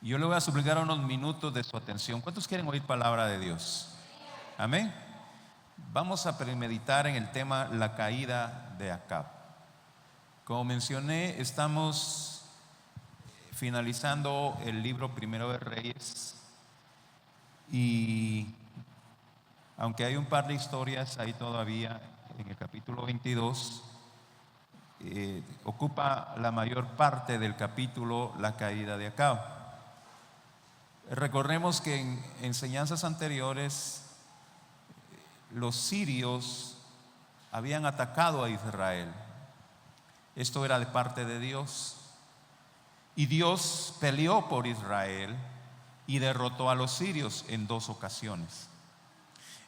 Yo le voy a suplicar unos minutos de su atención. ¿Cuántos quieren oír palabra de Dios? Amén. Vamos a premeditar en el tema la caída de Acab. Como mencioné, estamos finalizando el libro Primero de Reyes, y aunque hay un par de historias ahí todavía en el capítulo 22, ocupa la mayor parte del capítulo la caída de Acab. Recordemos que en enseñanzas anteriores los sirios habían atacado a Israel. Esto era de parte de Dios, y Dios peleó por Israel y derrotó a los sirios en 2 ocasiones.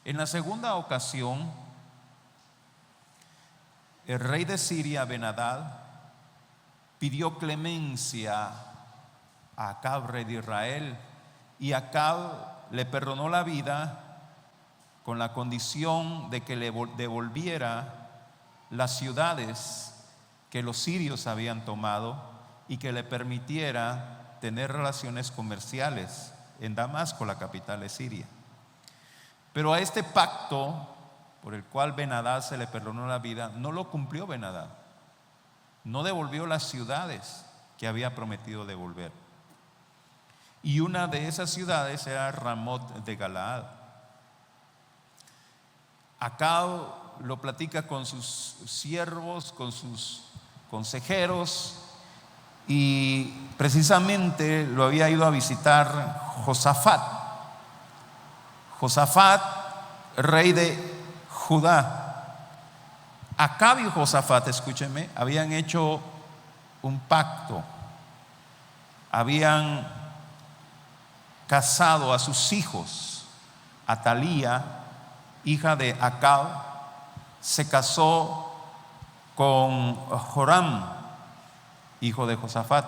En la segunda ocasión, el rey de Siria, Ben-Hadad, pidió clemencia a Acab, rey de Israel, y Acab le perdonó la vida con la condición de que le devolviera las ciudades que los sirios habían tomado y que le permitiera tener relaciones comerciales en Damasco, la capital de Siria. Pero a este pacto por el cual Ben-Hadad se le perdonó la vida, no lo cumplió Ben-Hadad. No devolvió las ciudades que había prometido devolver. Y una de esas ciudades era Ramot de Galaad. Acab lo platica con sus siervos, con sus consejeros, y precisamente lo había ido a visitar Josafat, rey de Judá. Acab y Josafat, escúcheme, habían hecho un pacto, habían casado a sus hijos. Atalía, hija de Acab, se casó con Joram, hijo de Josafat,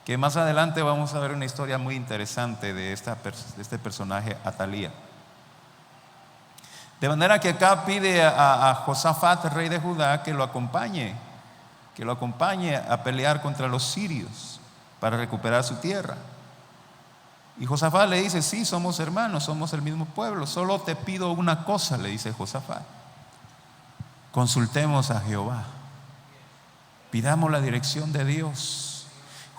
que más adelante vamos a ver una historia muy interesante de este personaje, Atalía. De manera que Acab pide a Josafat, rey de Judá, que lo acompañe a pelear contra los sirios para recuperar su tierra. Y Josafat le dice: sí, somos hermanos, somos el mismo pueblo, solo te pido una cosa, le dice Josafat: consultemos a Jehová, pidamos la dirección de Dios.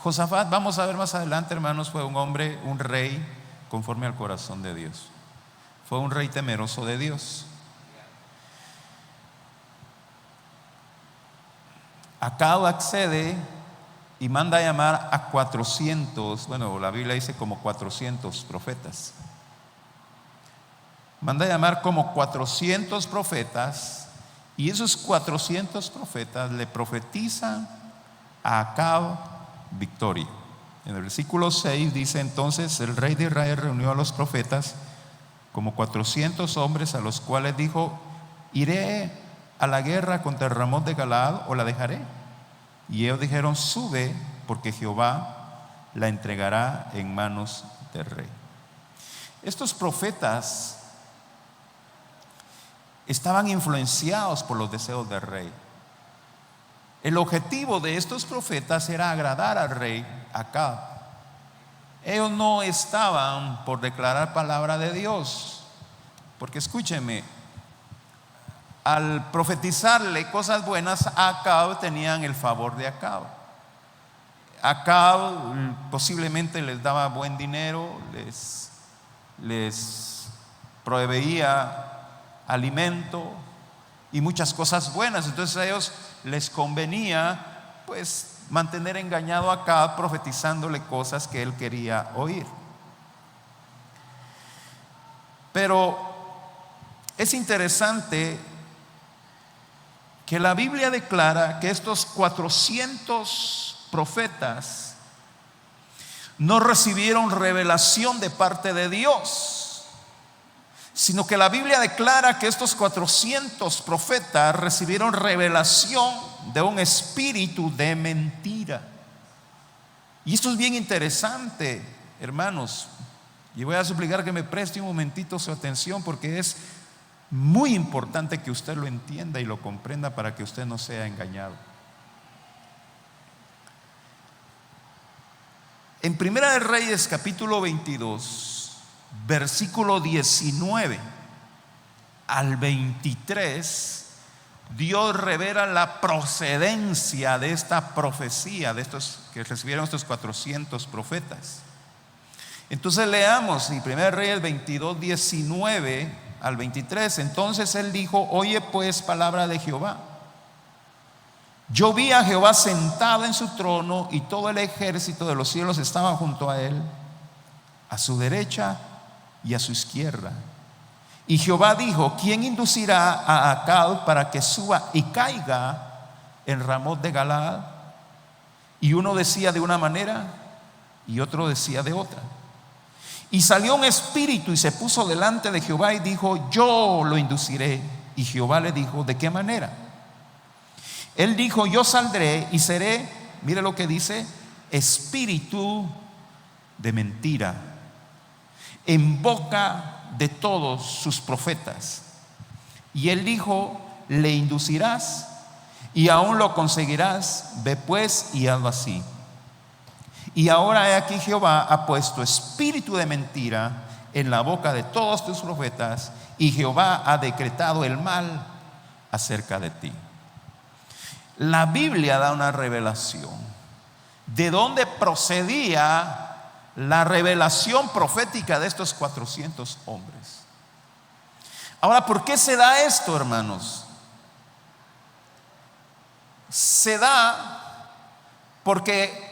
Josafat, vamos a ver más adelante, hermanos, fue un hombre, un rey conforme al corazón de Dios. Fue un rey temeroso de Dios. Acab accede y manda a llamar a 400, bueno, la Biblia dice como 400 profetas. Manda a llamar como 400 profetas, y esos 400 profetas le profetizan a Acab victoria. En el versículo 6 dice: entonces el rey de Israel reunió a los profetas, como 400 hombres, a los cuales dijo: ¿iré a la guerra contra Ramot de Galaad o la dejaré? Y ellos dijeron: sube, porque Jehová la entregará en manos del rey. Estos profetas estaban influenciados por los deseos del rey. El objetivo de estos profetas era agradar al rey Acab. Ellos no estaban por declarar palabra de Dios, porque escúcheme, al profetizarle cosas buenas a Acab, tenían el favor de Acab. Acab posiblemente les daba buen dinero, les proveía alimento y muchas cosas buenas. Entonces a ellos les convenía pues mantener engañado a Acab, profetizándole cosas que él quería oír. Pero es interesante que la Biblia declara que estos 400 profetas no recibieron revelación de parte de Dios, sino que la Biblia declara que estos 400 profetas recibieron revelación de un espíritu de mentira. Y esto es bien interesante, hermanos, y voy a suplicar que me preste un momentito su atención, porque es muy importante que usted lo entienda y lo comprenda para que usted no sea engañado. En Primera de Reyes capítulo 22, versículo 19 al 23, Dios revela la procedencia de esta profecía, de estos que recibieron estos 400 profetas. Entonces leamos en 1 Reyes 22, 19 al 23. Entonces él dijo: oye pues palabra de Jehová. Yo vi a Jehová sentado en su trono, y todo el ejército de los cielos estaba junto a él, a su derecha y a su izquierda. Y Jehová dijo: ¿quién inducirá a Acab para que suba y caiga en Ramot de Galaad? Y uno decía de una manera y otro decía de otra. Y salió un espíritu y se puso delante de Jehová y dijo: yo lo induciré. Y Jehová le dijo: ¿de qué manera? Él dijo: yo saldré y seré, mire lo que dice, espíritu de mentira en boca de todos sus profetas. Y él dijo: le inducirás y aún lo conseguirás. Ve pues y hazlo así. Y ahora he aquí, Jehová ha puesto espíritu de mentira en la boca de todos tus profetas, y Jehová ha decretado el mal acerca de ti. La Biblia da una revelación de dónde procedía la revelación profética de estos 400 hombres. Ahora, ¿por qué se da esto, hermanos? Se da porque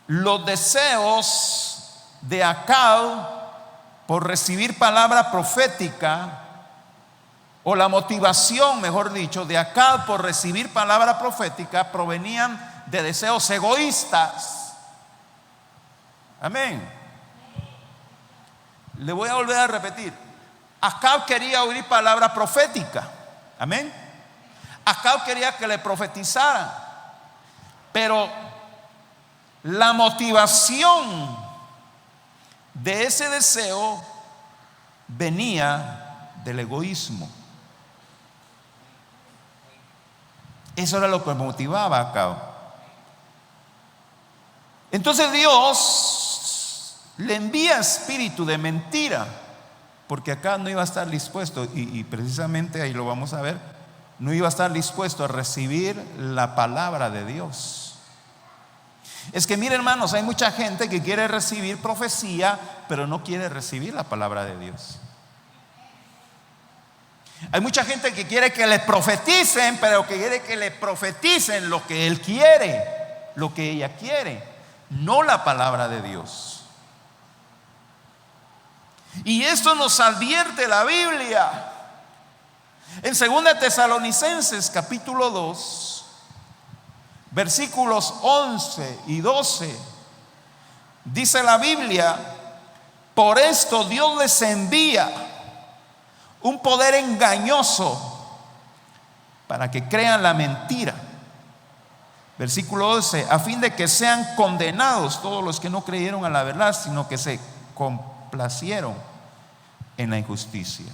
los deseos de Acab por recibir palabra profética, o la motivación, mejor dicho, de Acab por recibir palabra profética, provenían de deseos egoístas. Amén. Le voy a volver a repetir: Acab quería oír palabra profética. Amén. Acab quería que le profetizaran, pero la motivación de ese deseo venía del egoísmo. Eso era lo que motivaba a Acab. Entonces Dios le envía espíritu de mentira, porque Acab no iba a estar dispuesto, y precisamente ahí lo vamos a ver, no iba a estar dispuesto a recibir la palabra de Dios. Es que miren, hermanos, hay mucha gente que quiere recibir profecía, pero no quiere recibir la palabra de Dios. Hay mucha gente que quiere que le profeticen, pero que quiere que le profeticen lo que él quiere, lo que ella quiere, no la palabra de Dios. Y esto nos advierte la Biblia. En 2 Tesalonicenses capítulo 2, versículos 11 y 12, dice la Biblia: por esto Dios les envía un poder engañoso para que crean la mentira. Versículo 12: a fin de que sean condenados todos los que no creyeron a la verdad, sino que se complacieron en la injusticia.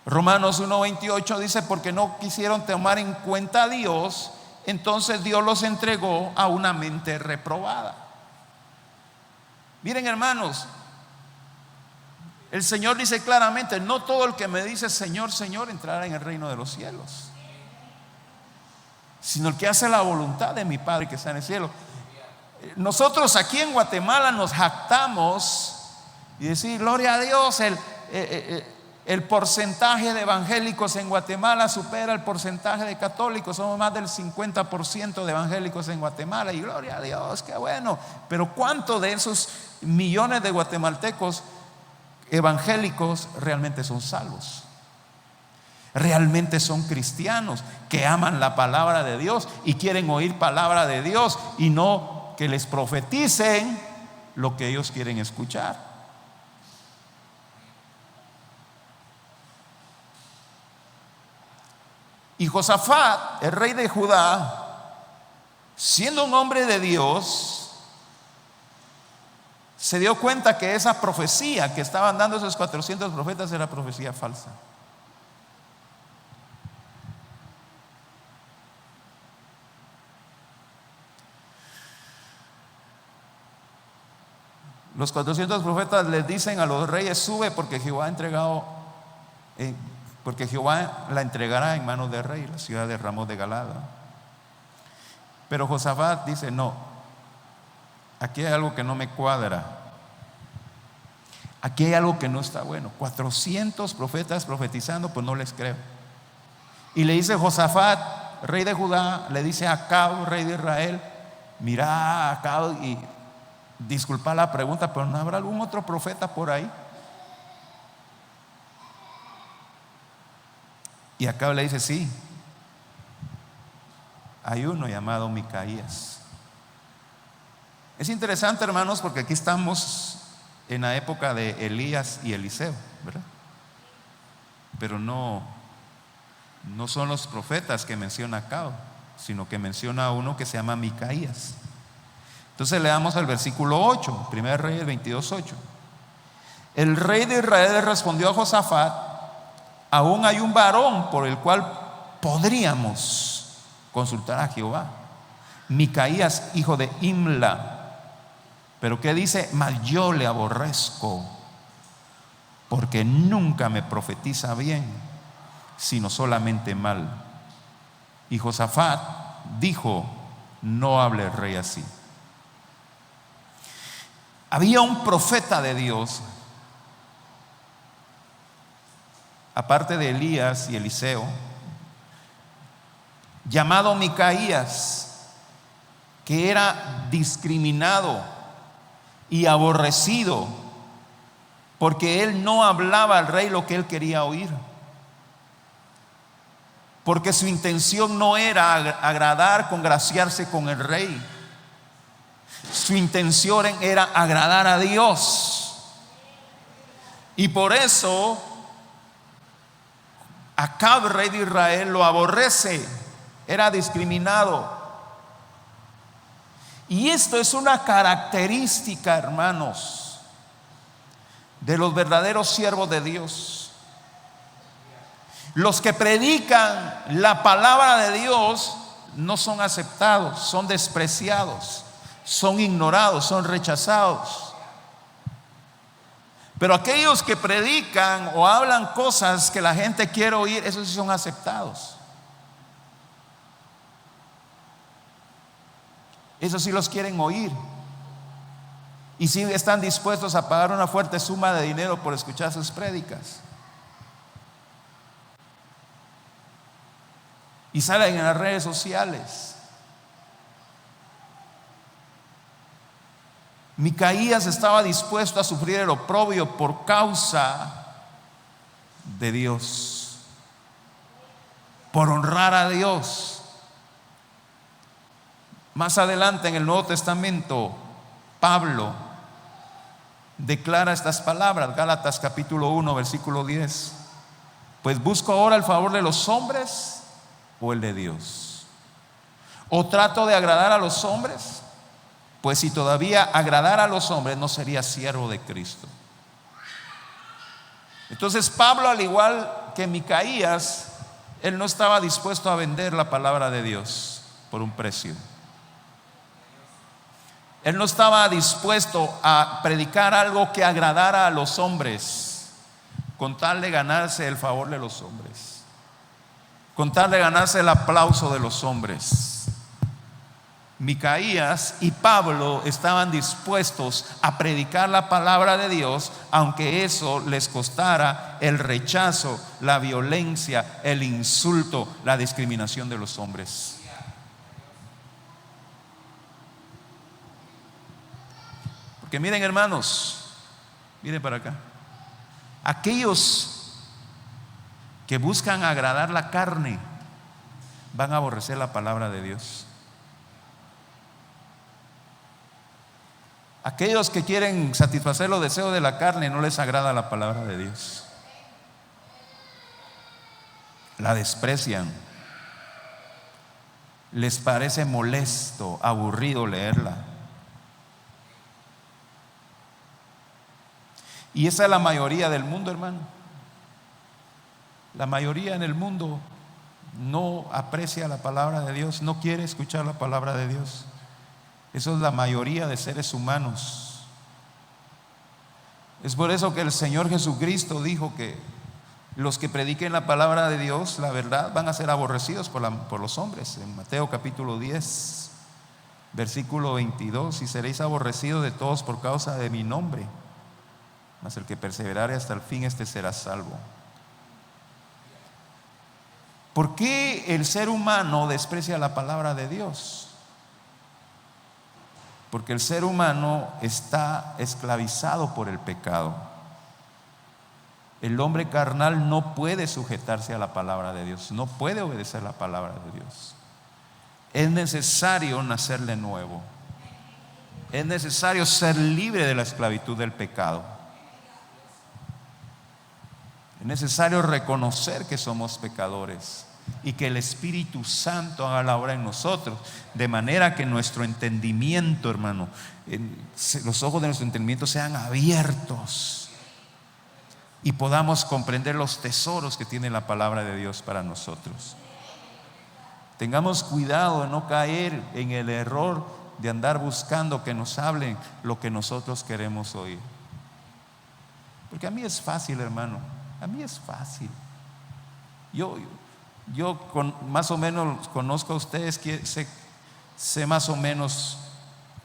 Romanos 1:28 dice: porque no quisieron tomar en cuenta a Dios, entonces Dios los entregó a una mente reprobada. Miren, hermanos, el Señor dice claramente: no todo el que me dice Señor, Señor entrará en el reino de los cielos, sino el que hace la voluntad de mi Padre que está en el cielo. Nosotros aquí en Guatemala nos jactamos y decir: gloria a Dios, el porcentaje de evangélicos en Guatemala supera el porcentaje de católicos. Somos más del 50% de evangélicos en Guatemala, y gloria a Dios, qué bueno. Pero ¿cuántos de esos millones de guatemaltecos evangélicos realmente son salvos? Realmente son cristianos que aman la palabra de Dios y quieren oír palabra de Dios, y no que les profeticen lo que ellos quieren escuchar. Y Josafat, el rey de Judá, siendo un hombre de Dios, se dio cuenta que esa profecía que estaban dando esos 400 profetas era profecía falsa. Los 400 profetas les dicen a los reyes: sube porque Jehová ha entregado, porque Jehová la entregará en manos del rey, la ciudad de Ramón de Galada. Pero Josafat dice: no, aquí hay algo que no me cuadra, aquí hay algo que no está bueno. 400 profetas profetizando, pues no les creo. Y le dice Josafat, rey de Judá, le dice a Acab, rey de Israel: mira, Acab, y disculpa la pregunta, pero ¿no habrá algún otro profeta por ahí? Y Acab le dice: sí, hay uno llamado Micaías. Es interesante, hermanos, porque aquí estamos en la época de Elías y Eliseo, ¿verdad? Pero no son los profetas que menciona Acab, sino que menciona a uno que se llama Micaías. Entonces leamos el versículo 8, 1 Reyes 22:8. El rey de Israel respondió a Josafat: aún hay un varón por el cual podríamos consultar a Jehová, Micaías, hijo de Imla. Pero ¿qué dice? Mas yo le aborrezco, porque nunca me profetiza bien, sino solamente mal. Y Josafat dijo: no hable el rey así. Había un profeta de Dios, aparte de Elías y Eliseo, llamado Micaías, que era discriminado y aborrecido porque él no hablaba al rey lo que él quería oír, porque su intención no era agradar, congraciarse con el rey. Su intención era agradar a Dios. Y por eso Acab, rey de Israel, lo aborrece. Era discriminado. Y esto es una característica, hermanos, de los verdaderos siervos de Dios. Los que predican la palabra de Dios no son aceptados, son despreciados, son ignorados, son rechazados. Pero aquellos que predican o hablan cosas que la gente quiere oír, esos sí son aceptados. Esos sí los quieren oír. Y sí están dispuestos a pagar una fuerte suma de dinero por escuchar sus prédicas. Y salen en las redes sociales. Micaías estaba dispuesto a sufrir el oprobio por causa de Dios, por honrar a Dios. Más adelante en el Nuevo Testamento, Pablo declara estas palabras, Gálatas capítulo 1, versículo 10: pues busco ahora el favor de los hombres o el de Dios, o trato de agradar a los hombres, pues si todavía agradara a los hombres no sería siervo de Cristo. Entonces Pablo, al igual que Micaías, él no estaba dispuesto a vender la palabra de Dios por un precio. Él no estaba dispuesto a predicar algo que agradara a los hombres con tal de ganarse el favor de los hombres, con tal de ganarse el aplauso de los hombres. Micaías y Pablo estaban dispuestos a predicar la palabra de Dios, aunque eso les costara el rechazo, la violencia, el insulto, la discriminación de los hombres. Porque miren, hermanos, miren para acá. Aquellos que buscan agradar la carne van a aborrecer la palabra de Dios. Aquellos que quieren satisfacer los deseos de la carne, no les agrada la palabra de Dios. La desprecian. Les parece molesto, aburrido leerla. Y esa es la mayoría del mundo, hermano. La mayoría en el mundo no aprecia la palabra de Dios, no quiere escuchar la palabra de Dios. Eso es la mayoría de seres humanos. Es por eso que el Señor Jesucristo dijo que los que prediquen la palabra de Dios, la verdad, van a ser aborrecidos por los hombres. En Mateo capítulo 10, versículo 22: y seréis aborrecidos de todos por causa de mi nombre, mas el que perseverare hasta el fin, este será salvo. ¿Por qué el ser humano desprecia la palabra de Dios? Porque el ser humano está esclavizado por el pecado. El hombre carnal no puede sujetarse a la palabra de Dios, no puede obedecer la palabra de Dios. Es necesario nacer de nuevo. Es necesario ser libre de la esclavitud del pecado. Es necesario reconocer que somos pecadores y que el Espíritu Santo haga la obra en nosotros, de manera que nuestro entendimiento, hermano, los ojos de nuestro entendimiento sean abiertos y podamos comprender los tesoros que tiene la palabra de Dios para nosotros. Tengamos cuidado de no caer en el error de andar buscando que nos hablen lo que nosotros queremos oír. Porque a mí es fácil, hermano, a mí es fácil. Yo más o menos conozco a ustedes, sé más o menos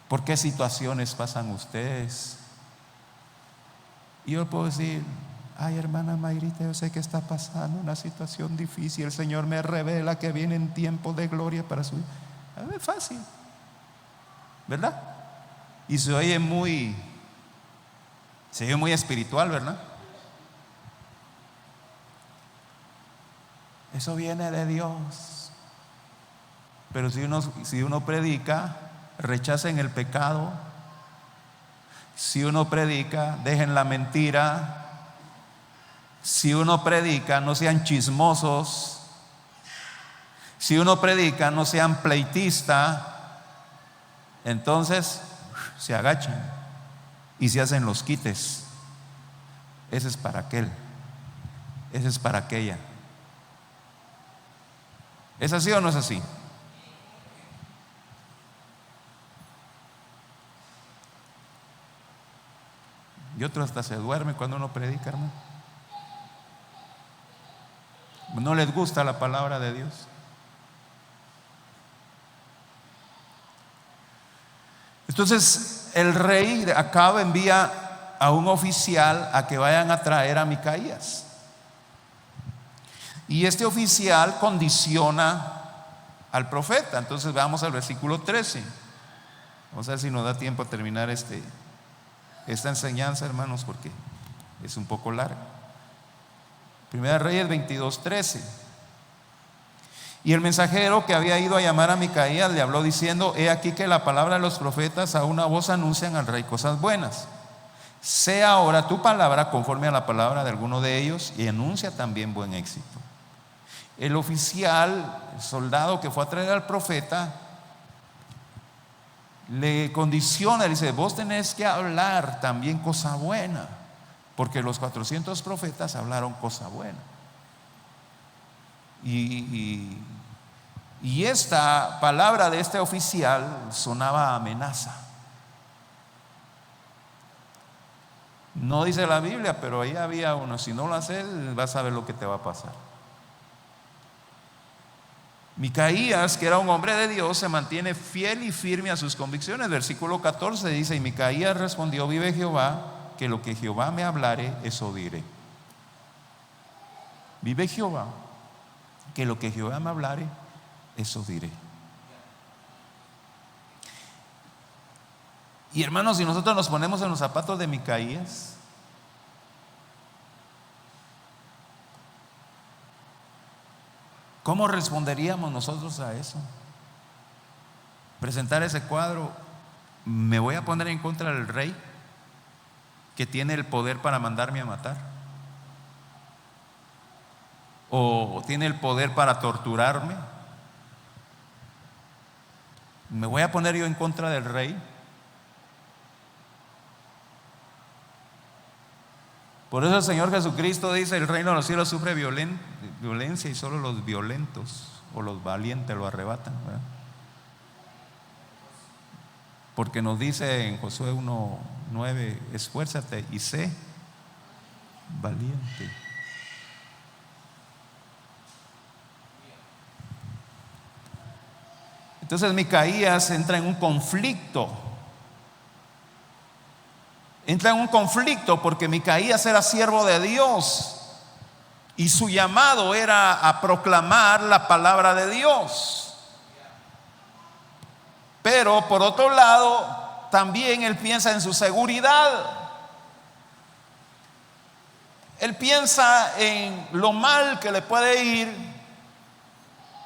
por qué situaciones pasan ustedes. Y yo puedo decir: ay, hermana Mayrita, yo sé que está pasando una situación difícil. El Señor me revela que vienen tiempos de gloria para su vida. A ver, fácil, ¿verdad? Y se oye muy espiritual, ¿verdad? Eso viene de Dios. Pero si uno predica, rechacen el pecado. Si uno predica, dejen la mentira. Si uno predica, no sean chismosos. Si uno predica, no sean pleitistas. Entonces se agachan y se hacen los quites. Ese es para aquel, ese es para aquella. ¿Es así o no es así? Y otro hasta se duerme cuando uno predica, hermano. No les gusta la palabra de Dios. Entonces el rey Acab envía a un oficial a que vayan a traer a Micaías. Y este oficial condiciona al profeta. Entonces vamos al versículo 13. Vamos a ver si nos da tiempo a terminar esta enseñanza, hermanos, porque es un poco larga. Primera Reyes 22:13. Y el mensajero que había ido a llamar a Micaías le habló diciendo: he aquí que la palabra de los profetas a una voz anuncian al rey cosas buenas. Sea ahora tu palabra conforme a la palabra de alguno de ellos, y anuncia también buen éxito. El oficial, el soldado que fue a traer al profeta, le condiciona, le dice: vos tenés que hablar también cosa buena, porque los 400 profetas hablaron cosa buena. Y esta palabra de este oficial sonaba a amenaza. No dice la Biblia, pero ahí había uno: si no lo haces, vas a ver lo que te va a pasar. Micaías, que era un hombre de Dios, se mantiene fiel y firme a sus convicciones. Versículo 14 dice: y Micaías respondió: vive Jehová, que lo que Jehová me hablare, eso diré. Vive Jehová, que lo que Jehová me hablare, eso diré. Y hermanos, si nosotros nos ponemos en los zapatos de Micaías, ¿cómo responderíamos nosotros a eso? Presentar ese cuadro: me voy a poner en contra del rey que tiene el poder para mandarme a matar, o tiene el poder para torturarme. ¿Me voy a poner yo en contra del rey? Por eso el Señor Jesucristo dice: el reino de los cielos sufre violencia, y solo los violentos o los valientes lo arrebatan, ¿verdad? porque nos dice en Josué 1:9, esfuérzate y sé valiente. Entonces Micaías entra en un conflicto. Entra en un conflicto porque Micaías era siervo de Dios y su llamado era a proclamar la palabra de Dios. Pero por otro lado, también él piensa en su seguridad. Él piensa en lo mal que le puede ir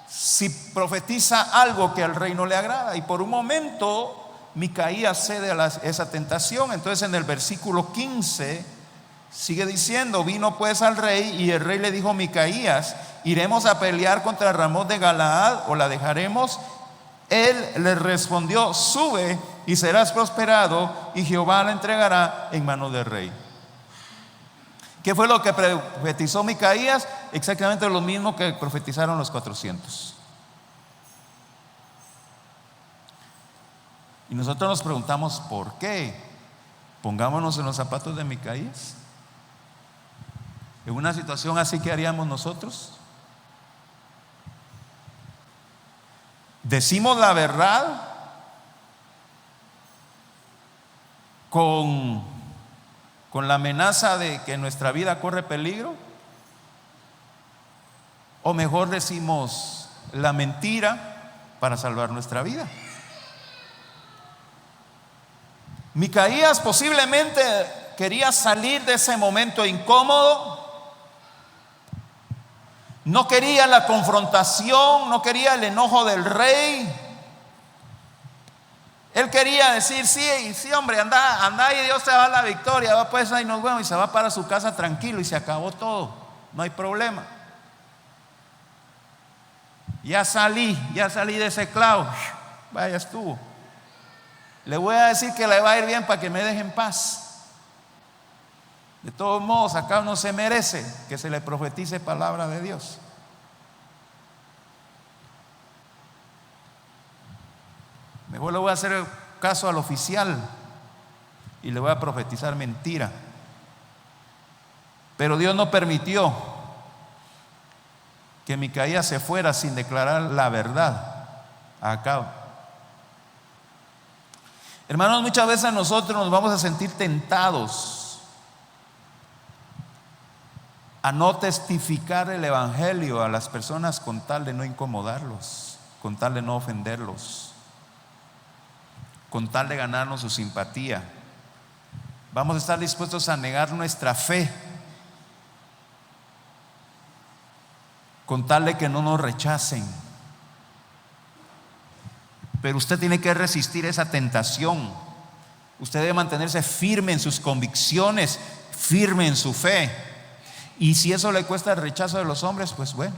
si profetiza algo que al rey no le agrada. Y por un momento Micaías cede a esa tentación. Entonces en el versículo 15 sigue diciendo: vino pues al rey, y el rey le dijo a Micaías: ¿iremos a pelear contra Ramot de Galaad o la dejaremos? Él le respondió: sube y serás prosperado, y Jehová la entregará en manos del rey. ¿Qué fue lo que profetizó Micaías? Exactamente lo mismo que profetizaron los 400. Y nosotros nos preguntamos ¿por qué? Pongámonos en los zapatos de Micaías. En una situación así, ¿qué haríamos nosotros? ¿Decimos la verdad con la amenaza de que nuestra vida corre peligro? ¿O mejor decimos la mentira para salvar nuestra vida? Micaías posiblemente quería salir de ese momento incómodo. No quería la confrontación, no quería el enojo del rey. Él quería decir: sí, hombre, anda y Dios te va a la victoria, va pues ahí nos vemos, y se va para su casa tranquilo y se acabó todo, no hay problema. Ya salí de ese clavo, vaya estuvo. Le voy a decir que le va a ir bien para que me deje en paz. De todos modos, acá no se merece que se le profetice palabra de Dios. Mejor le voy a hacer caso al oficial y le voy a profetizar mentira. Pero Dios no permitió que Micaías se fuera sin declarar la verdad a Acab. Hermanos, muchas veces nosotros nos vamos a sentir tentados a no testificar el evangelio a las personas con tal de no incomodarlos, con tal de no ofenderlos, con tal de ganarnos su simpatía. Vamos a estar dispuestos a negar nuestra fe con tal de que no nos rechacen. Pero usted tiene que resistir esa tentación. Usted debe mantenerse firme en sus convicciones, firme en su fe. Y si eso le cuesta el rechazo de los hombres, pues bueno.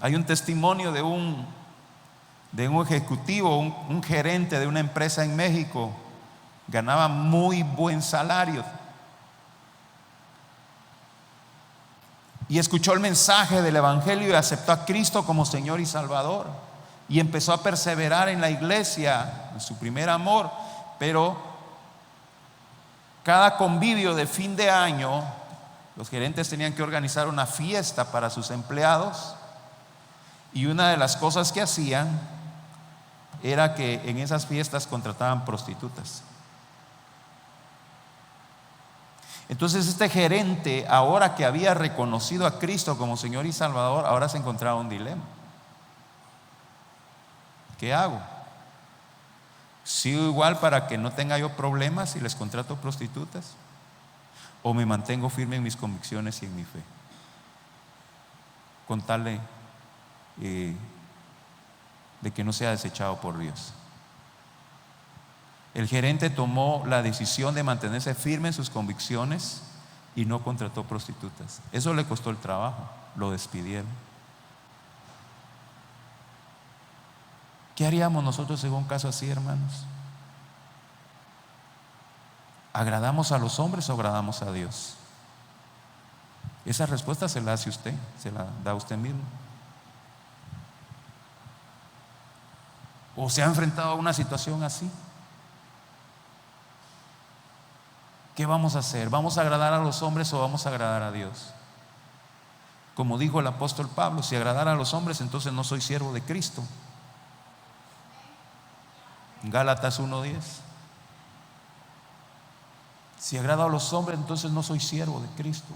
Hay un testimonio de un ejecutivo, un gerente de una empresa en México. Ganaba muy buen salario. Y escuchó el mensaje del evangelio y aceptó a Cristo como Señor y Salvador. Y empezó a perseverar en la iglesia, en su primer amor. Pero cada convivio de fin de año, los gerentes tenían que organizar una fiesta para sus empleados. Y una de las cosas que hacían era que en esas fiestas contrataban prostitutas. Entonces este gerente, ahora que había reconocido a Cristo como Señor y Salvador, ahora se encontraba un dilema. ¿Qué hago? ¿Sigo igual para que no tenga yo problemas y les contrato prostitutas? ¿O me mantengo firme en mis convicciones y en mi fe? Con tal de que no sea desechado por Dios. El gerente tomó la decisión de mantenerse firme en sus convicciones y no contrató prostitutas. Eso le costó el trabajo, lo despidieron. ¿Qué haríamos nosotros en un caso así, hermanos? ¿Agradamos a los hombres o agradamos a Dios? Esa respuesta se la hace usted, se la da usted mismo. ¿O se ha enfrentado a una situación así? ¿Qué vamos a hacer? ¿Vamos a agradar a los hombres o vamos a agradar a Dios? Como dijo el apóstol Pablo, si agradara a los hombres, entonces no soy siervo de Cristo. Gálatas 1:10. Si agrado a los hombres, entonces no soy siervo de Cristo.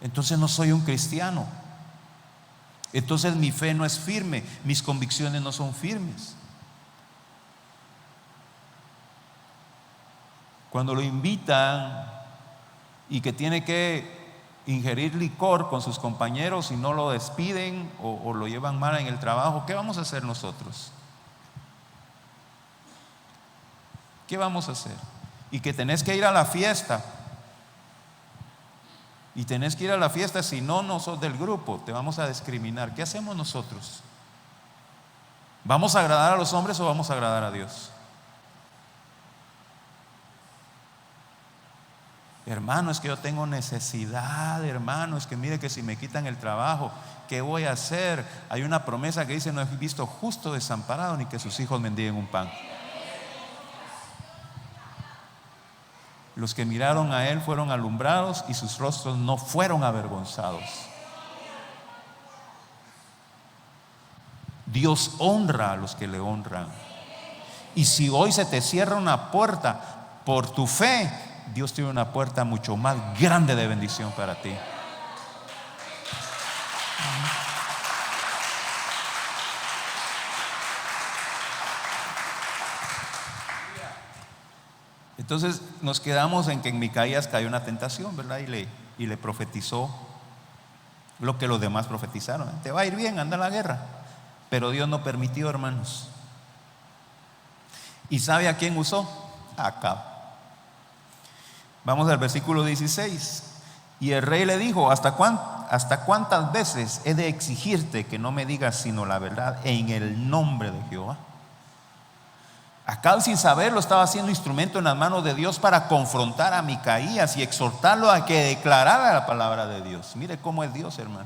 Entonces no soy un cristiano. Entonces mi fe no es firme, mis convicciones no son firmes. Cuando lo invitan y que tiene que ingerir licor con sus compañeros y no lo despiden o lo llevan mal en el trabajo, ¿qué vamos a hacer nosotros? ¿Qué vamos a hacer? Y que tenés que ir a la fiesta. Y tenés que ir a la fiesta, si no sos del grupo, te vamos a discriminar. ¿Qué hacemos nosotros? ¿Vamos a agradar a los hombres o vamos a agradar a Dios? Hermano, es que yo tengo necesidad, hermano, es que mire que si me quitan el trabajo, ¿qué voy a hacer? Hay una promesa que dice: no he visto justo desamparado ni que sus hijos mendiguen un pan. Los que miraron a él fueron alumbrados y sus rostros no fueron avergonzados. Dios honra a los que le honran. Y si hoy se te cierra una puerta por tu fe, Dios tiene una puerta mucho más grande de bendición para ti. Entonces nos quedamos en que en Micaías cayó una tentación, ¿verdad? Y le profetizó lo que los demás profetizaron: te va a ir bien, anda a la guerra. Pero Dios no permitió, hermanos. ¿Y sabe a quién usó? A Acab. Vamos al versículo 16. Y el rey le dijo: ¿hasta cuántas veces he de exigirte que no me digas sino la verdad en el nombre de Jehová? Acab, sin saberlo, estaba haciendo instrumento en las manos de Dios para confrontar a Micaías y exhortarlo a que declarara la palabra de Dios. Mire cómo es Dios, hermano.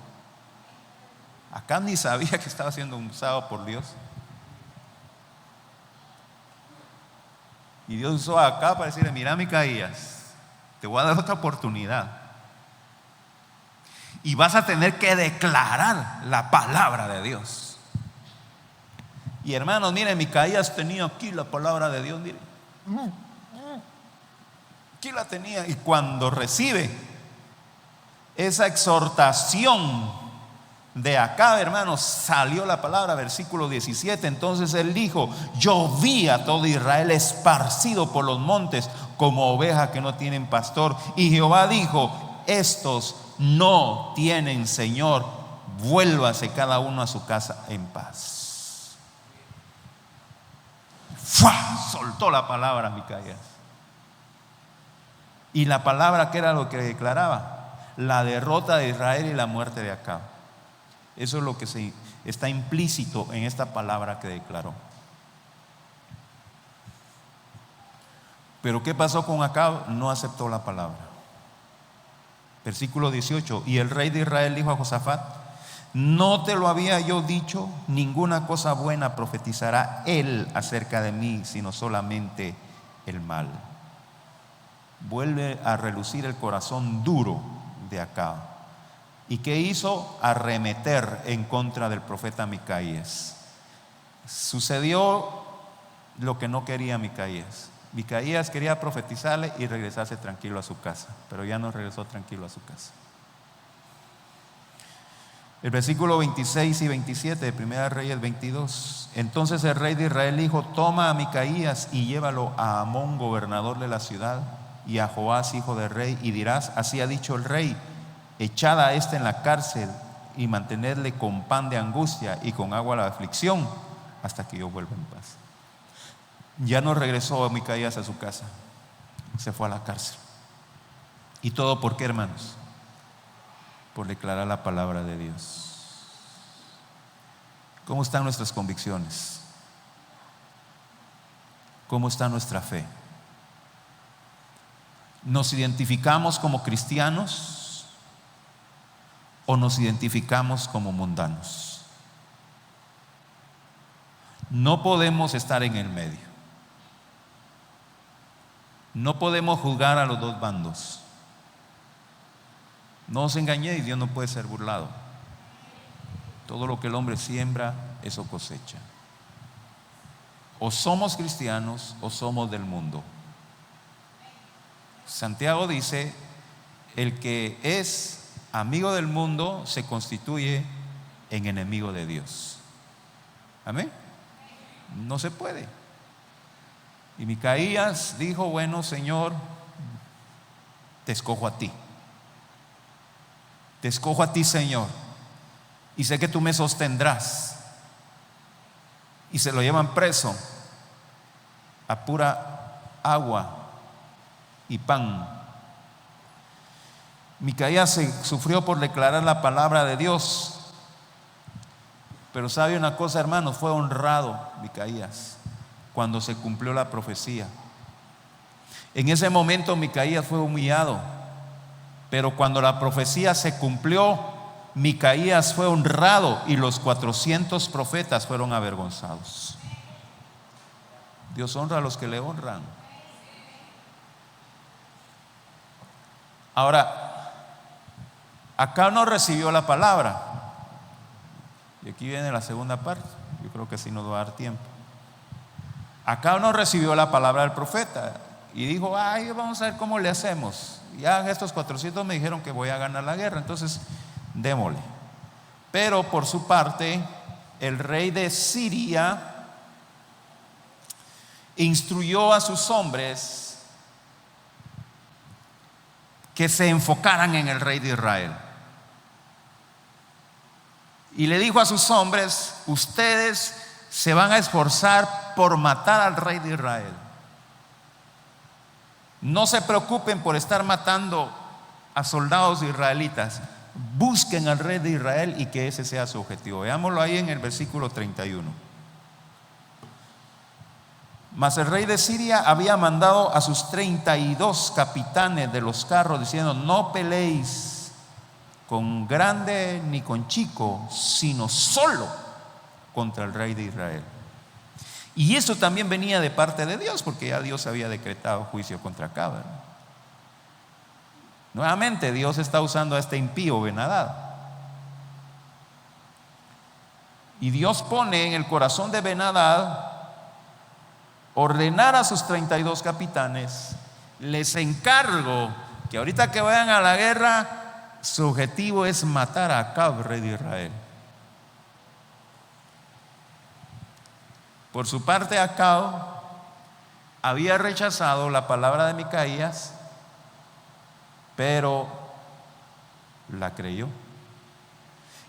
Acab ni sabía que estaba siendo usado por Dios. Y Dios usó a Acab para decirle: mira, Micaías, te voy a dar otra oportunidad y vas a tener que declarar la palabra de Dios. Y hermanos, miren, Micaías tenía aquí la palabra de Dios, miren. Aquí la tenía. Y cuando recibe esa exhortación de Acab, hermanos, salió la palabra, versículo 17. Entonces él dijo: yo vi a todo Israel esparcido por los montes como ovejas que no tienen pastor. Y Jehová dijo: estos no tienen Señor, vuélvase cada uno a su casa en paz. ¡Fua! Soltó la palabra Micaías. Y la palabra, ¿qué era lo que declaraba? La derrota de Israel y la muerte de Acab. Eso es lo que está implícito en esta palabra que declaró. Pero ¿qué pasó con Acab? No aceptó la palabra. Versículo 18. Y el rey de Israel dijo a Josafat: ¿no te lo había yo dicho? Ninguna cosa buena profetizará él acerca de mí, sino solamente el mal. Vuelve a relucir el corazón duro de Acab. ¿Y qué hizo? Arremeter en contra del profeta Micaías. Sucedió lo que no quería Micaías. Micaías quería profetizarle y regresarse tranquilo a su casa, pero ya no regresó tranquilo a su casa. El versículo 26 y 27 de 1 Reyes 22. Entonces el rey de Israel dijo: toma a Micaías y llévalo a Amón, gobernador de la ciudad, y a Joás, hijo del rey, y dirás: así ha dicho el rey, echad a este en la cárcel y mantenerle con pan de angustia y con agua de aflicción hasta que yo vuelva en paz. Ya no regresó Micaías a su casa, se fue a la cárcel. ¿Y todo por qué, hermanos? Por declarar la palabra de Dios. ¿Cómo están nuestras convicciones? ¿Cómo está nuestra fe? ¿Nos identificamos como cristianos o nos identificamos como mundanos? No podemos estar en el medio. No podemos juzgar a los dos bandos. No os engañéis, Dios no puede ser burlado. Todo lo que el hombre siembra, eso cosecha. O somos cristianos o somos del mundo. Santiago dice: el que es amigo del mundo se constituye en enemigo de Dios. Amén. No se puede. Y Micaías dijo: bueno, Señor, te escojo a ti. Te escojo a ti, Señor, y sé que tú me sostendrás. Y se lo llevan preso a pura agua y pan. Micaías sufrió por declarar la palabra de Dios. Pero sabe una cosa, hermanos, fue honrado Micaías cuando se cumplió la profecía. En ese momento Micaías fue humillado, pero cuando la profecía se cumplió, Micaías fue honrado y los 400 profetas fueron avergonzados. Dios honra a los que le honran. Ahora, Acab no recibió la palabra. Y aquí viene la segunda parte. Yo creo que así nos va a dar tiempo. Acab no recibió la palabra del profeta y dijo: ay, vamos a ver cómo le hacemos. Ya estos 400 me dijeron que voy a ganar la guerra, entonces démosle. Pero por su parte, el rey de Siria instruyó a sus hombres que se enfocaran en el rey de Israel. Y le dijo a sus hombres: ustedes se van a esforzar por matar al rey de Israel. No se preocupen por estar matando a soldados israelitas. Busquen al rey de Israel y que ese sea su objetivo. Veámoslo ahí en el versículo 31. Mas el rey de Siria había mandado a sus 32 capitanes de los carros, diciendo: no peleéis con grande ni con chico, sino solo contra el rey de Israel. Y eso también venía de parte de Dios, porque ya Dios había decretado juicio contra Acab. Nuevamente Dios está usando a este impío Ben-Hadad. Y Dios pone en el corazón de Ben-Hadad ordenar a sus 32 capitanes: les encargo que ahorita que vayan a la guerra, su objetivo es matar a Acab, rey de Israel. Por su parte, Acab había rechazado la palabra de Micaías, pero la creyó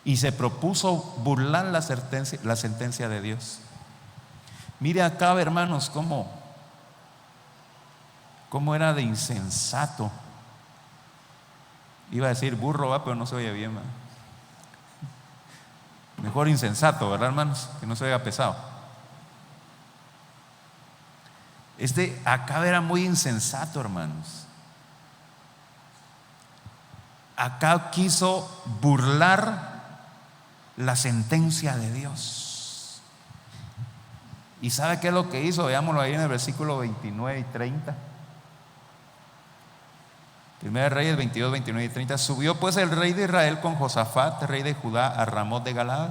y se propuso burlar la sentencia de Dios. Mire Acab, hermanos, cómo era de insensato. Iba a decir burro, pero no se oye bien, ¿verdad? Mejor insensato, ¿verdad, hermanos? Que no se oiga pesado. Acab era muy insensato, hermanos. Acab quiso burlar la sentencia de Dios. ¿Y sabe qué es lo que hizo? Veámoslo ahí en el versículo 29 y 30. Primera Reyes 22, 29 y 30. Subió pues el rey de Israel con Josafat, rey de Judá, a Ramot de Galaad.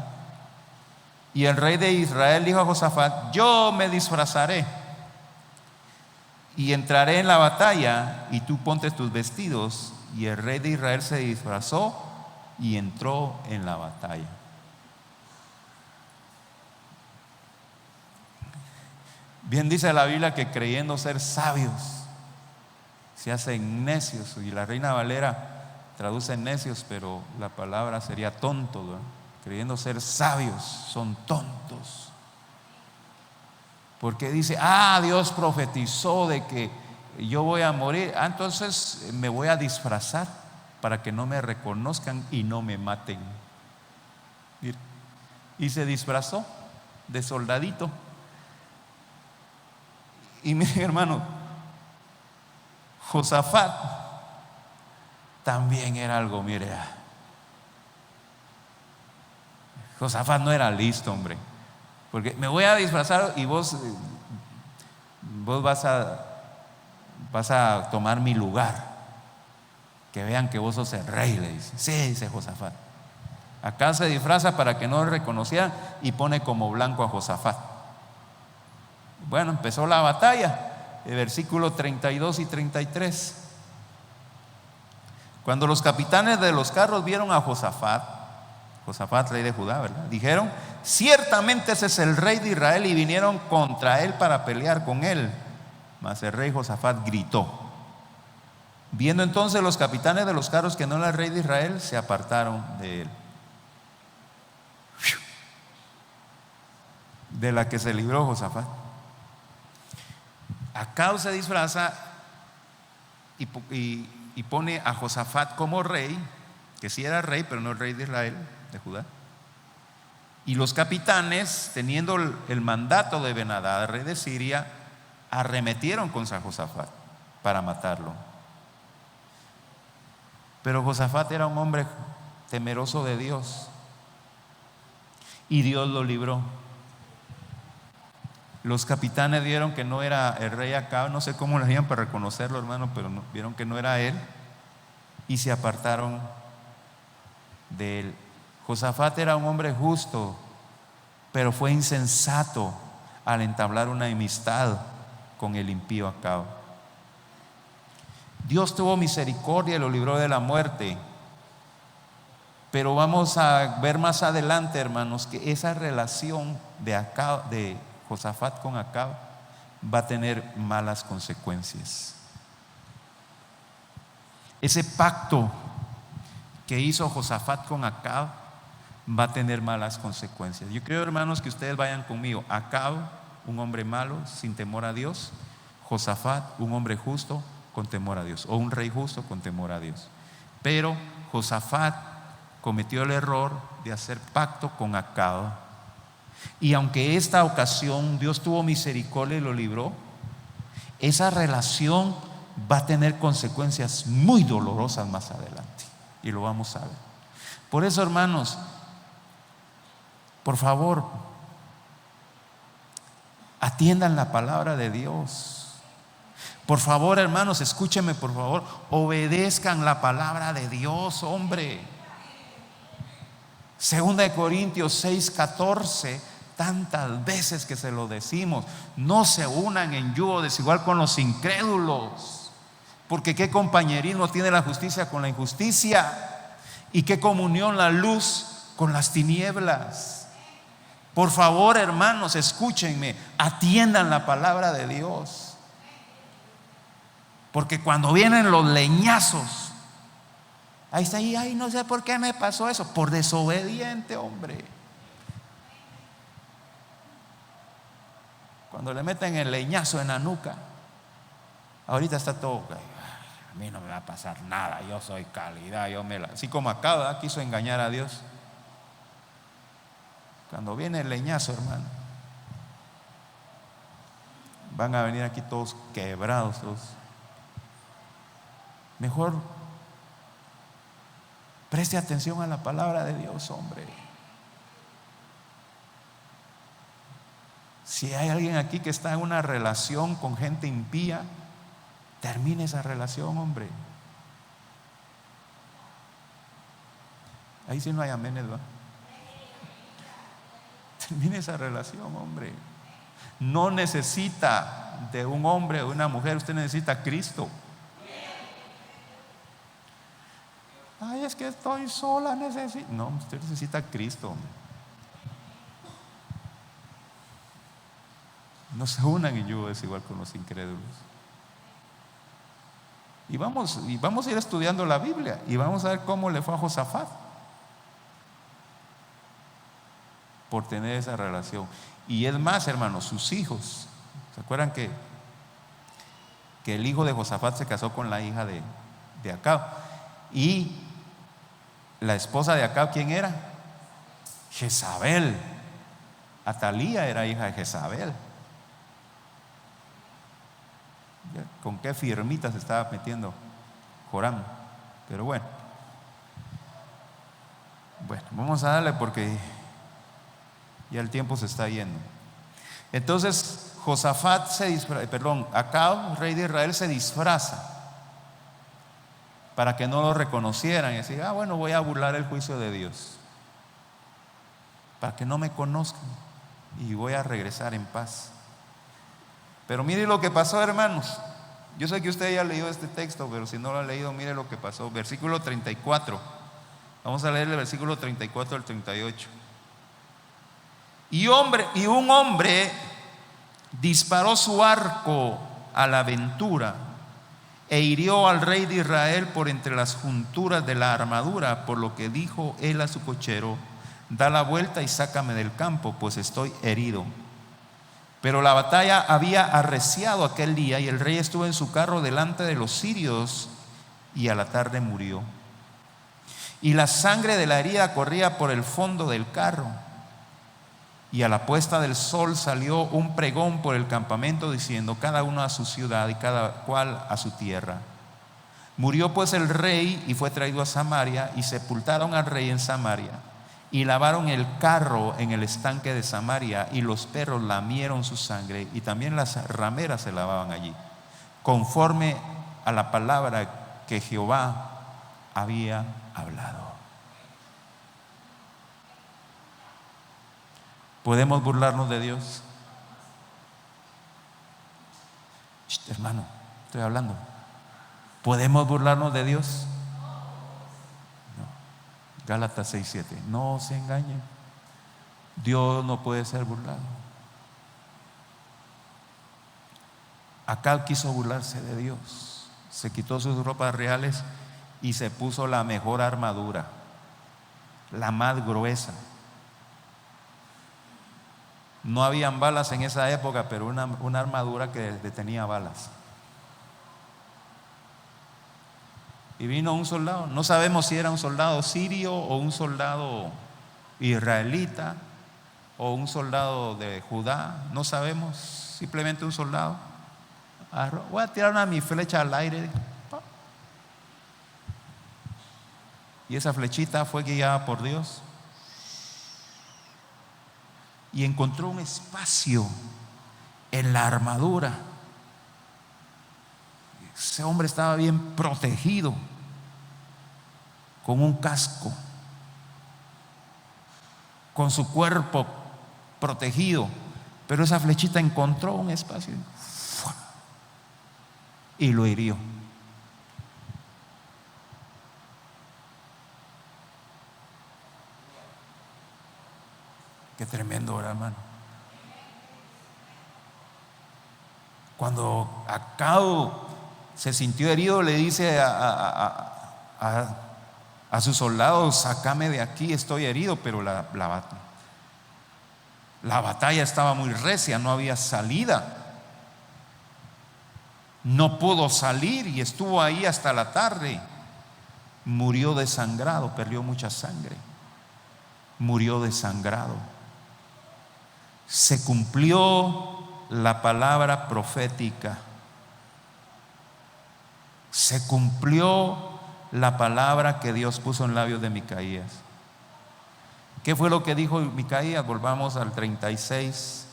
Y el rey de Israel dijo a Josafat: yo me disfrazaré y entraré en la batalla, y tú ponte tus vestidos. Y el rey de Israel se disfrazó y entró en la batalla. Bien dice la Biblia que creyendo ser sabios se hacen necios. Y la Reina Valera traduce necios, pero la palabra sería tonto, ¿verdad? Creyendo ser sabios son tontos. Porque dice: Dios profetizó de que yo voy a morir, entonces me voy a disfrazar para que no me reconozcan y no me maten. Y se disfrazó de soldadito. Y mire, hermano, Josafat también era algo, mire. Josafat no era listo, hombre. Porque me voy a disfrazar y vos vas a tomar mi lugar. Que vean que vos sos el rey, le dice. Sí, dice Josafat. Acá se disfraza para que no lo reconocieran y pone como blanco a Josafat. Bueno, empezó la batalla, el versículo 32 y 33. Cuando los capitanes de los carros vieron a Josafat, rey de Judá, ¿verdad? Dijeron: ciertamente ese es el rey de Israel, y vinieron contra él para pelear con él. Mas el rey Josafat gritó. Viendo entonces los capitanes de los carros que no era el rey de Israel, se apartaron de él. De la que se libró Josafat. Acab se disfraza y pone a Josafat como rey, que sí era rey, pero no el rey de Israel, de Judá. Y los capitanes, teniendo el mandato de Ben-Hadad, rey de Siria, arremetieron contra Josafat para matarlo. Pero Josafat era un hombre temeroso de Dios y Dios lo libró. Los capitanes vieron que no era el rey Acab, no sé cómo lo hacían para reconocerlo, hermano, pero vieron que no era él y se apartaron de él. Josafat era un hombre justo, pero fue insensato al entablar una enemistad con el impío Acab. Dios tuvo misericordia y lo libró de la muerte. Pero vamos a ver más adelante, hermanos, que esa relación de Josafat con Acab va a tener malas consecuencias. Ese pacto que hizo Josafat con Acab va a tener malas consecuencias. Yo creo, hermanos, que ustedes vayan conmigo. Acab, un hombre malo, sin temor a Dios. Josafat, un hombre justo, con temor a Dios, o un rey justo con temor a Dios. Pero Josafat cometió el error de hacer pacto con Acab, y aunque esta ocasión Dios tuvo misericordia y lo libró, esa relación va a tener consecuencias muy dolorosas más adelante, y lo vamos a ver. Por eso, hermanos, por favor, atiendan la palabra de Dios. Por favor, hermanos, escúchenme, por favor, obedezcan la palabra de Dios, hombre. 2 Corintios 6:14, tantas veces que se lo decimos: no se unan en yugo desigual con los incrédulos, porque qué compañerismo tiene la justicia con la injusticia, y qué comunión la luz con las tinieblas. Por favor, hermanos, escúchenme, atiendan la palabra de Dios. Porque cuando vienen los leñazos, ahí está, y ay, no sé por qué me pasó eso. Por desobediente, hombre. Cuando le meten el leñazo en la nuca, ahorita está todo: a mí no me va a pasar nada, yo soy calidad, así como acá quiso engañar a Dios. Cuando viene el leñazo, hermano, van a venir aquí todos quebrados, todos. Mejor preste atención a la palabra de Dios, hombre. Si hay alguien aquí que está en una relación con gente impía, termine esa relación, hombre. Ahí sí no hay aménes, ¿verdad? Termine esa relación, hombre. No necesita de un hombre o de una mujer, usted necesita a Cristo. Ay, es que estoy sola, necesito. No, usted necesita a Cristo. No se unan en yugo desigual con los incrédulos. Y vamos a ir estudiando la Biblia y vamos a ver cómo le fue a Josafat por tener esa relación. Y es más, hermanos, sus hijos. ¿Se acuerdan que el hijo de Josafat se casó con la hija de Acab? Y la esposa de Acab, ¿quién era? Jezabel. Atalía era hija de Jezabel. Con qué firmita se estaba metiendo Joram. Pero bueno, vamos a darle, porque Ya el tiempo se está yendo. Entonces Acab, rey de Israel, se disfraza para que no lo reconocieran y decir, bueno, voy a burlar el juicio de Dios, para que no me conozcan y voy a regresar en paz. Pero mire lo que pasó, hermanos. Yo sé que usted ya leyó este texto, pero si no lo ha leído, mire lo que pasó. Versículo 34. Vamos a leer el versículo 34 al 38. Y un hombre disparó su arco a la aventura e hirió al rey de Israel por entre las junturas de la armadura, por lo que dijo él a su cochero: da la vuelta y sácame del campo, pues estoy herido. Pero la batalla había arreciado aquel día y el rey estuvo en su carro delante de los sirios y a la tarde murió. Y la sangre de la herida corría por el fondo del carro. Y a la puesta del sol salió un pregón por el campamento diciendo: cada uno a su ciudad y cada cual a su tierra. Murió pues el rey y fue traído a Samaria, y sepultaron al rey en Samaria. Y lavaron el carro en el estanque de Samaria, y los perros lamieron su sangre, y también las rameras se lavaban allí, conforme a la palabra que Jehová había hablado. ¿Podemos burlarnos de Dios? Hermano, estoy hablando. ¿Podemos burlarnos de Dios? No. Gálatas 6:7. No se engañen. Dios no puede ser burlado. Acab quiso burlarse de Dios. Se quitó sus ropas reales y se puso la mejor armadura, la más gruesa. No habían balas en esa época, pero una armadura que detenía balas. Y vino un soldado, no sabemos si era un soldado sirio o un soldado israelita o un soldado de Judá, no sabemos, simplemente un soldado. Voy a tirar mi flecha al aire. Y esa flechita fue guiada por Dios. Y encontró un espacio en la armadura. Ese hombre estaba bien protegido con un casco, con su cuerpo protegido, pero esa flechita encontró un espacio y lo hirió. Qué tremendo, hermano. Cuando Acab se sintió herido, le dice a sus soldados: sácame de aquí, estoy herido. Pero la batalla estaba muy recia, no había salida. No pudo salir y estuvo ahí hasta la tarde. Murió desangrado, perdió mucha sangre. Murió desangrado. Se cumplió la palabra profética. Se cumplió la palabra que Dios puso en labios de Micaías. ¿Qué fue lo que dijo Micaías? Volvamos al 36.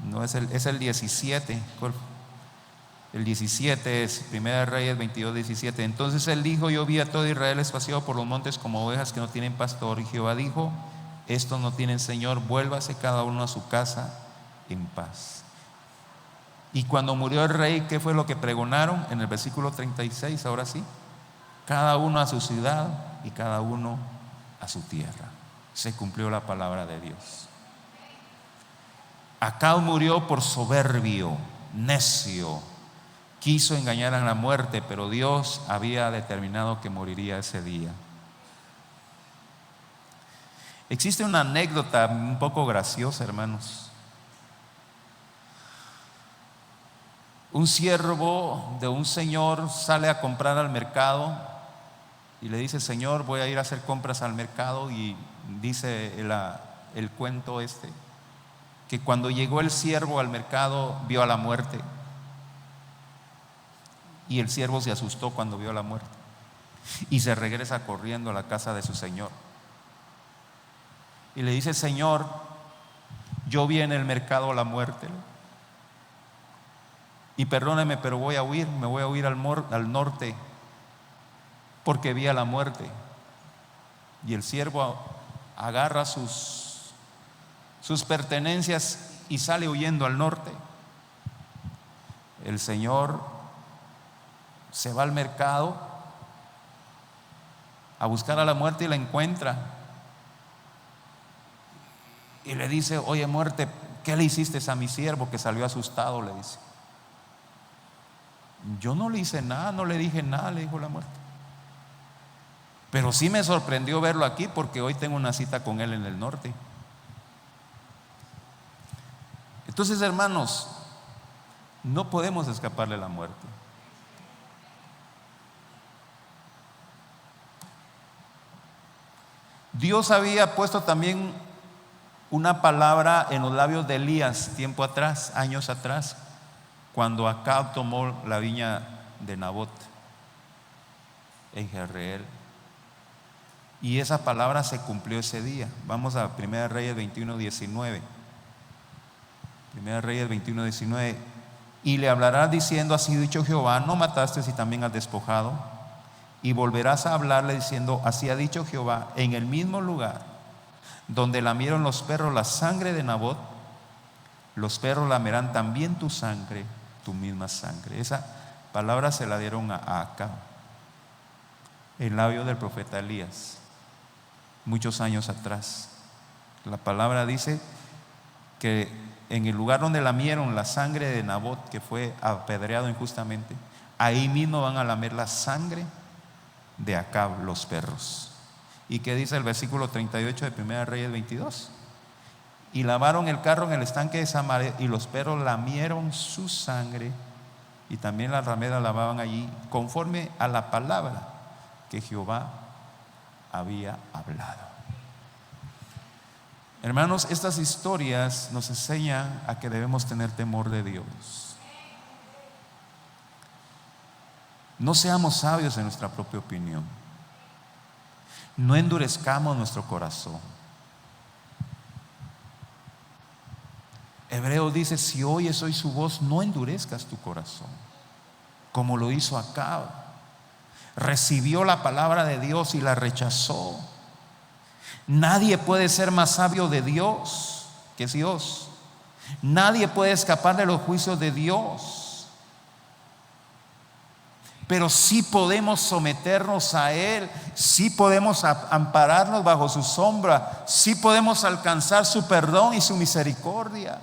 No es el 17. El 17 es 1 Reyes 22:17. Entonces él dijo: yo vi a todo Israel espaciado por los montes como ovejas que no tienen pastor. Y Jehová dijo: estos no tienen Señor, vuélvase cada uno a su casa en paz. Y cuando murió el rey, ¿qué fue lo que pregonaron? En el versículo 36, ahora sí: cada uno a su ciudad y cada uno a su tierra. Se cumplió la palabra de Dios. Acab murió por soberbio, necio. Quiso engañar a la muerte, pero Dios había determinado que moriría ese día. Existe una anécdota un poco graciosa, hermanos. Un siervo de un señor sale a comprar al mercado y le dice: Señor, voy a ir a hacer compras al mercado. Y dice el cuento que cuando llegó el siervo al mercado vio a la muerte. Y el siervo se asustó cuando vio a la muerte y se regresa corriendo a la casa de su señor. y le dice: Señor, yo vi en el mercado la muerte, y perdóneme, pero voy a huir, me voy a huir al norte, porque vi a la muerte. Y el siervo agarra sus pertenencias y sale huyendo al norte. El Señor se va al mercado a buscar a la muerte y la encuentra. Y le dice: oye, muerte, ¿qué le hiciste a mi siervo que salió asustado? Le dice. Yo no le hice nada, no le dije nada, le dijo la muerte. Pero sí me sorprendió verlo aquí, porque hoy tengo una cita con él en el norte. Entonces, hermanos, no podemos escaparle a la muerte. Dios había puesto también una palabra en los labios de Elías tiempo atrás, años atrás, cuando Acab tomó la viña de Nabot en Jezreel. Y esa palabra se cumplió ese día. Vamos a 1 Reyes 21:19. 1 Reyes 21:19. Y le hablarás diciendo: así ha dicho Jehová, no mataste y también has despojado. Y volverás a hablarle diciendo: así ha dicho Jehová, en el mismo lugar donde lamieron los perros la sangre de Nabot, los perros lamerán también tu sangre, tu misma sangre. Esa palabra se la dieron a Acab, en labio del profeta Elías, muchos años atrás. La palabra dice que en el lugar donde lamieron la sangre de Nabot, que fue apedreado injustamente, ahí mismo van a lamer la sangre de Acab los perros. ¿Y qué dice el versículo 38 de 1 Reyes 22? Y lavaron el carro en el estanque de Samaria, y los perros lamieron su sangre, y también las rameras lavaban allí, conforme a la palabra que Jehová había hablado. Hermanos, estas historias nos enseñan a que debemos tener temor de Dios. No seamos sabios en nuestra propia opinión. No endurezcamos nuestro corazón. Hebreos dice: si oyes hoy su voz, no endurezcas tu corazón, como lo hizo Acab. Recibió la palabra de Dios y la rechazó. Nadie puede ser más sabio de Dios que Dios. Nadie puede escapar de los juicios de Dios. Pero sí podemos someternos a Él, sí podemos ampararnos bajo su sombra, sí podemos alcanzar su perdón y su misericordia.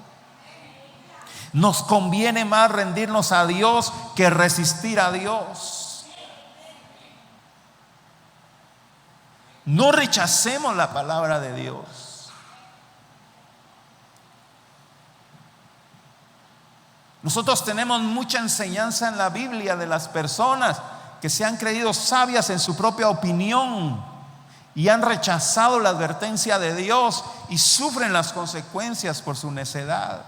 Nos conviene más rendirnos a Dios que resistir a Dios. No rechacemos la palabra de Dios. Nosotros tenemos mucha enseñanza en la Biblia de las personas que se han creído sabias en su propia opinión y han rechazado la advertencia de Dios y sufren las consecuencias por su necedad.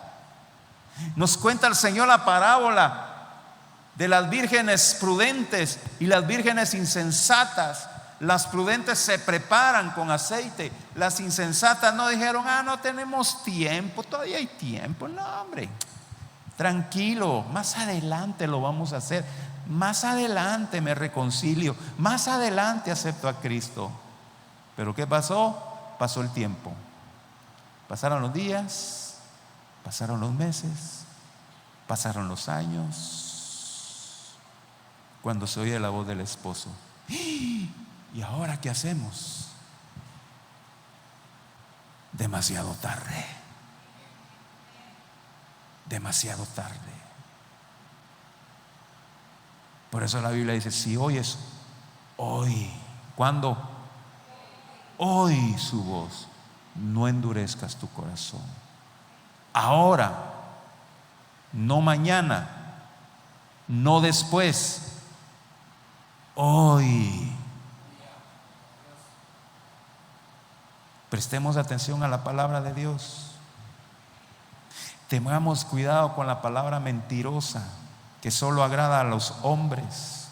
Nos cuenta el Señor la parábola de las vírgenes prudentes y las vírgenes insensatas. Las prudentes se preparan con aceite, las insensatas no dijeron: no tenemos tiempo, todavía hay tiempo. No, hombre, tranquilo, más adelante lo vamos a hacer, más adelante me reconcilio, más adelante acepto a Cristo. Pero ¿qué pasó? Pasó el tiempo, pasaron los días, pasaron los meses, pasaron los años, cuando se oye la voz del esposo: ¿y ahora qué hacemos? Demasiado tarde. Demasiado tarde. Por eso la Biblia dice: si oyes hoy, ¿cuándo? Hoy su voz, no endurezcas tu corazón. Ahora, no mañana, no después, hoy. Prestemos atención a la palabra de Dios. Tengamos cuidado con la palabra mentirosa que solo agrada a los hombres.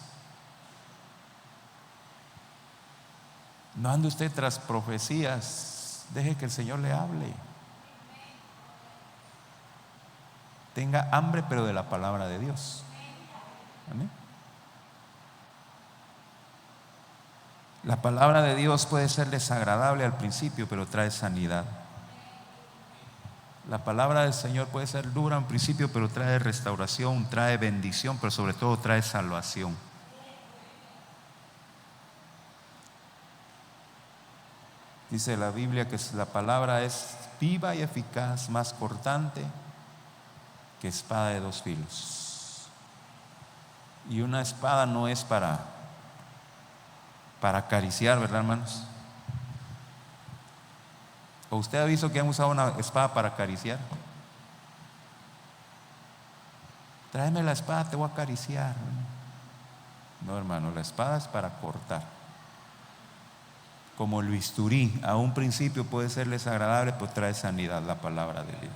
No ande usted tras profecías Deje que el Señor le hable. Tenga hambre, pero de la palabra de Dios. Amén. La palabra de Dios puede ser desagradable al principio, pero trae sanidad. La palabra del Señor puede ser dura al principio, pero trae restauración, trae bendición, pero sobre todo trae salvación. Dice la Biblia que la palabra es viva y eficaz, más cortante que espada de dos filos. Y una espada no es para acariciar, ¿verdad, hermanos? ¿O usted ha visto que han usado una espada para acariciar? Tráeme la espada, te voy a acariciar. No, hermano, la espada es para cortar. Como el bisturí, a un principio puede ser desagradable, pues trae sanidad la palabra de Dios.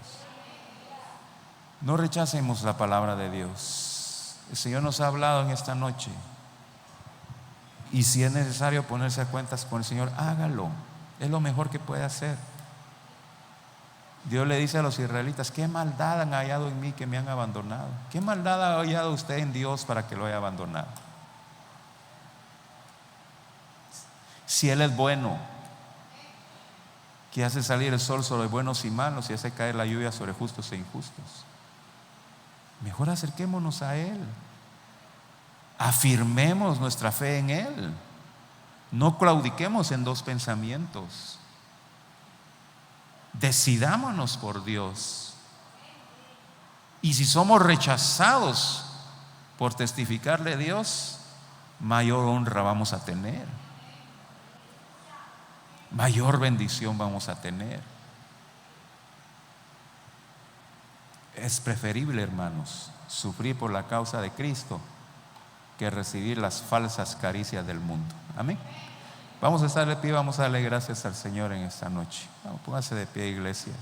No rechacemos la palabra de Dios. El Señor nos ha hablado en esta noche. Y si es necesario ponerse a cuentas con el Señor, hágalo. Es lo mejor que puede hacer. Dios le dice a los israelitas: ¿qué maldad han hallado en mí que me han abandonado? ¿Qué maldad ha hallado usted en Dios para que lo haya abandonado? Si Él es bueno, que hace salir el sol sobre buenos y malos y hace caer la lluvia sobre justos e injustos, mejor acerquémonos a Él. Afirmemos nuestra fe en Él. No claudiquemos en dos pensamientos. Decidámonos por Dios. Y si somos rechazados por testificarle a Dios, mayor honra vamos a tener, mayor bendición vamos a tener. Es preferible, hermanos, sufrir por la causa de Cristo que recibir las falsas caricias del mundo. Amén. Vamos a estar de pie, vamos a darle gracias al Señor en esta noche. Vamos, póngase de pie, iglesia.